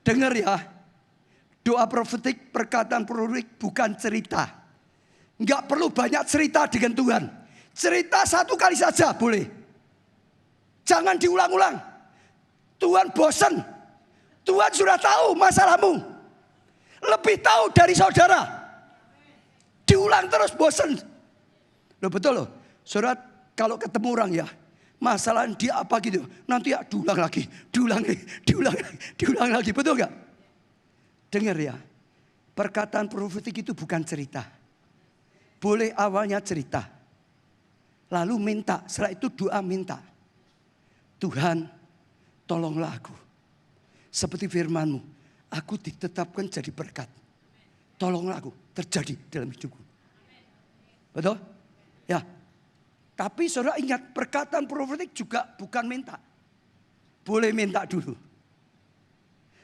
Dengar ya. Doa profetik, perkataan profetik bukan cerita. Enggak perlu banyak cerita dengan Tuhan. Cerita satu kali saja boleh. Jangan diulang-ulang. Tuhan bosan. Tuhan sudah tahu masalahmu. Lebih tahu dari saudara. Diulang terus bosan. Loh betul loh. Saudara kalau ketemu orang ya. Masalah dia apa gitu. Nanti ya diulang lagi. Diulang lagi. Betul gak? Dengar ya, perkataan profetik itu bukan cerita. Boleh awalnya cerita. Lalu minta, setelah itu doa minta. Tuhan, tolonglah aku. Seperti firman-Mu, aku ditetapkan jadi berkat. Tolonglah aku, terjadi dalam hidupku. Betul? Ya. Tapi saudara ingat, perkataan profetik juga bukan minta. Boleh minta dulu.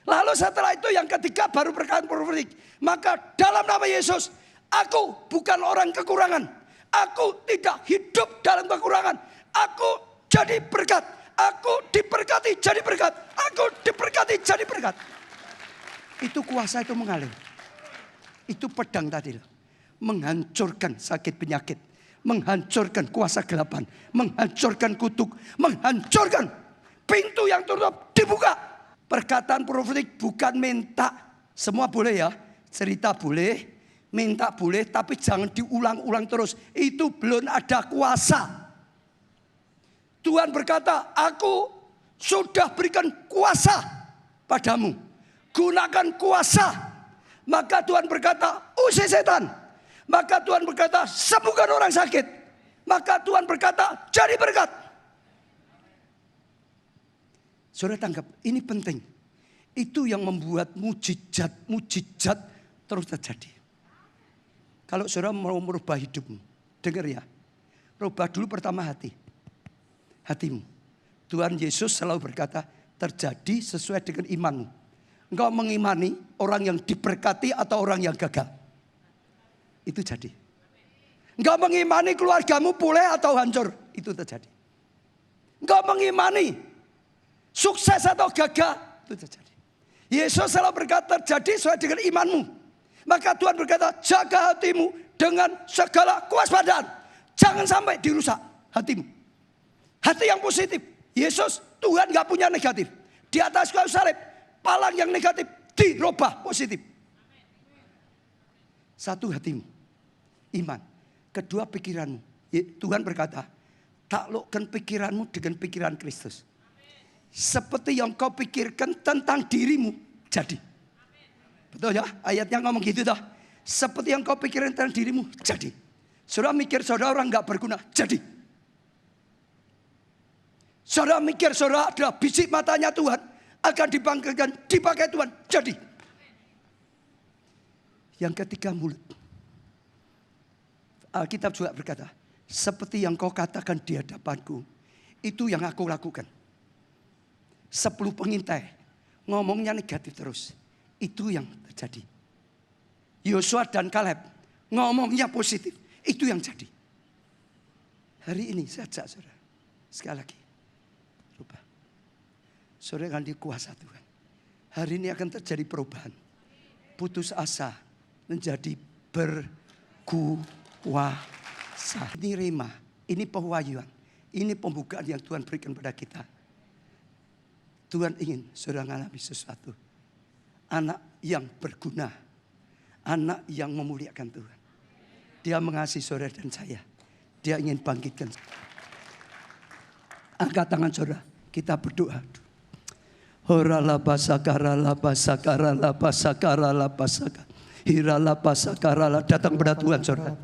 Lalu setelah itu yang ketiga baru perkataan profetik. Maka dalam nama Yesus, aku bukan orang kekurangan. Aku tidak hidup dalam kekurangan. Aku jadi berkat. Aku diberkati jadi berkat. Aku diberkati jadi berkat. Itu kuasa itu mengalir. Itu pedang tadi. Menghancurkan sakit penyakit. Menghancurkan kuasa gelapan. Menghancurkan kutuk. Menghancurkan pintu yang tertutup dibuka. Perkataan profetik bukan minta. Semua boleh ya. Cerita boleh, minta boleh, tapi jangan diulang-ulang terus. Itu belum ada kuasa. Tuhan berkata, aku sudah berikan kuasa padamu. Gunakan kuasa. Maka Tuhan berkata, usir setan. Maka Tuhan berkata, sembuhkan orang sakit. Maka Tuhan berkata, jadi berkat. Saudara tangkap, ini penting. Itu yang membuat mujizat terus terjadi. Kalau saudara mau merubah hidupmu, dengar ya. Rubah dulu pertama hatimu. Tuhan Yesus selalu berkata, terjadi sesuai dengan imanmu. Engkau mengimani orang yang diberkati atau orang yang gagal. Itu jadi. Engkau mengimani keluargamu pulih atau hancur. Itu terjadi. Engkau mengimani sukses atau gagal, itu terjadi. Yesus selalu berkata terjadi sesuai dengan imanmu. Maka Tuhan berkata jaga hatimu dengan segala kewaspadaan. Jangan sampai dirusak hatimu. Hati yang positif. Yesus, Tuhan gak punya negatif. Di atas kayu salib, palang yang negatif dirubah positif. Satu hatimu, iman. Kedua pikiranmu. Tuhan berkata, taklukkan pikiranmu dengan pikiran Kristus. Seperti yang kau pikirkan tentang dirimu, jadi. Betul ya? Ayatnya ngomong gitu dah. Seperti yang kau pikirkan tentang dirimu, jadi. Saudara mikir saudara orang gak berguna, jadi. Saudara mikir saudara adalah biji matanya Tuhan, akan dibangkitkan, dipakai Tuhan, jadi. Yang ketiga mulut. Alkitab juga berkata, seperti yang kau katakan di hadapanku, itu yang aku lakukan. 10 pengintai ngomongnya negatif terus. Itu yang terjadi. Yosua dan Kaleb ngomongnya positif. Itu yang jadi. Hari ini saya ajak saudara. Sekali lagi. Rubah. Saudara akan dikuasa Tuhan. Hari ini akan terjadi perubahan. Putus asa menjadi berkuasa. Ini rema. Ini pewahyuan. Ini pembukaan yang Tuhan berikan pada kita. Tuhan ingin saudara mengalami sesuatu. Anak yang berguna. Anak yang memuliakan Tuhan. Dia mengasihi saudara dan saya. Dia ingin bangkitkan. Angkat tangan saudara. Kita berdoa. Hora labasakara labasakara labasakara labasakara. Hira labasakara. Datang pada Tuhan saudara.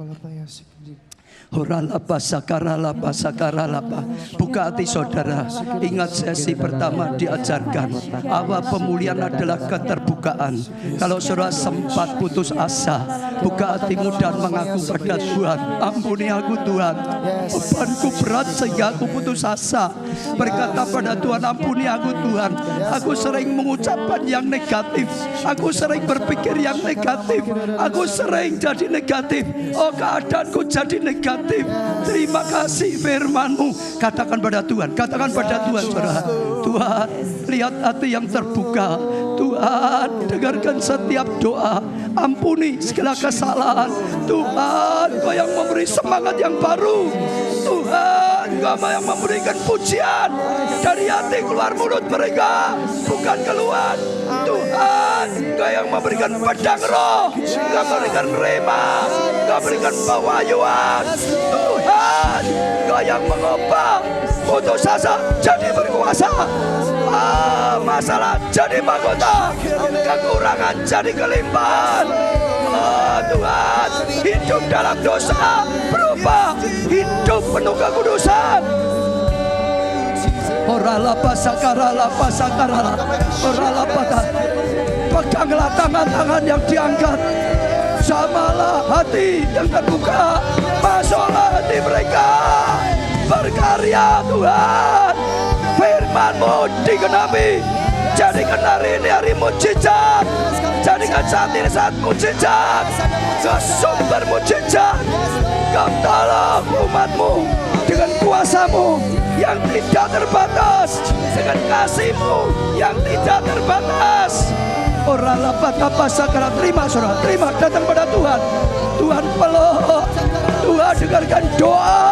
Buka hati saudara. Ingat sesi pertama diajarkan awal pemulihan adalah keterbukaan. Kalau saudara sempat putus asa, buka hatimu dan mengaku pada Tuhan, ampuni aku Tuhan, bebanku berat sehingga aku putus asa. Berkata pada Tuhan, ampuni aku Tuhan, aku sering mengucapkan yang negatif, aku sering berpikir yang negatif, aku sering jadi negatif. Oh, keadaanku jadi negatif. Terima kasih firman-Mu. Katakan pada Tuhan. Katakan pada Tuhan saudara. Tuhan, lihat hati yang terbuka. Tuhan, dengarkan setiap doa. Ampuni segala kesalahan. Tuhan, Engkau yang memberi semangat yang baru. Tuhan, Engkau yang memberikan pujian dari hati keluar mulut mereka, bukan keluar. Tuhan, Engkau yang memberikan pedang roh, Engkau memberikan rema, Engkau memberikan pewahyuan. Tuhan, Engkau yang mengubah putus asa jadi berkuasa. Masalah jadi mahkota, kekurangan jadi kelimpahan. Tuhan, hidup dalam dosa berubah hidup penuh kekudusan. Orala pasakarala pasakarala, orala pada. Peganglah tangan-tangan yang diangkat, samalah hati yang terbuka, masuklah hati mereka. Berkarya Tuhan, firman-Mu digenapi. Jadikan hari ini hari mujizat, jadikan saat ini saat mujizat, sesumber mujizat. Kau tolong umat-Mu dengan kuasa-Mu yang tidak terbatas, dengan kasih-Mu yang tidak terbatas. Orang lepas apa sekarang, terima saudara, terima, datang pada Tuhan. Tuhan peluk, Tuhan dengarkan doa.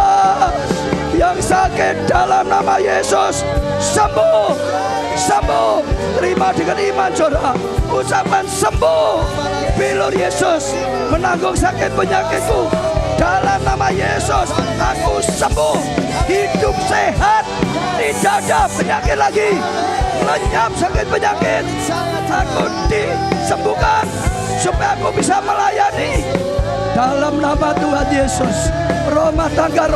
Yang sakit dalam nama Yesus sembuh, sembuh. Terima dengan iman saudara, ucapan sembuh. Bilur Yesus menanggung sakit penyakitku. Dalam nama Yesus aku sembuh, hidup sehat, tidak ada penyakit lagi. Lenyap sakit penyakit, aku disembuhkan supaya aku bisa melayani. Dalam nama Tuhan Yesus, rumah tangga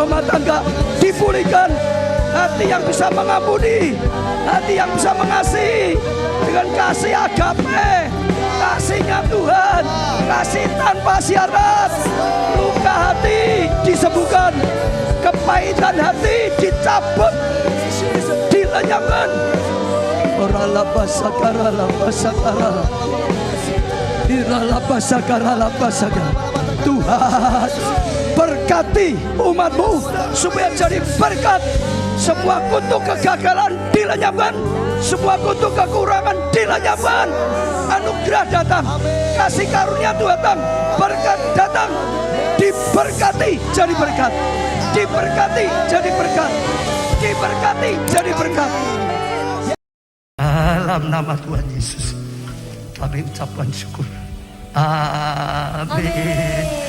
dipulihkan. Hati yang bisa mengampuni, hati yang bisa mengasihi dengan kasih agape, kasihnya Tuhan, kasih tanpa syarat. Luka hati disembuhkan, kepahitan hati dicabut, dilenyapkan. Orala pasakara, irala pasakara. Tuhan, berkati umat-Mu supaya jadi berkat. Semua kutuk kegagalan dilenyapkan, semua kutuk kekurangan dilenyapkan. Anugerah datang, kasih karunia Tuhan datang, berkat datang. Diberkati jadi berkat, diberkati jadi berkat, diberkati jadi berkat. Dalam nama Tuhan Yesus kami ucapkan syukur. Amin.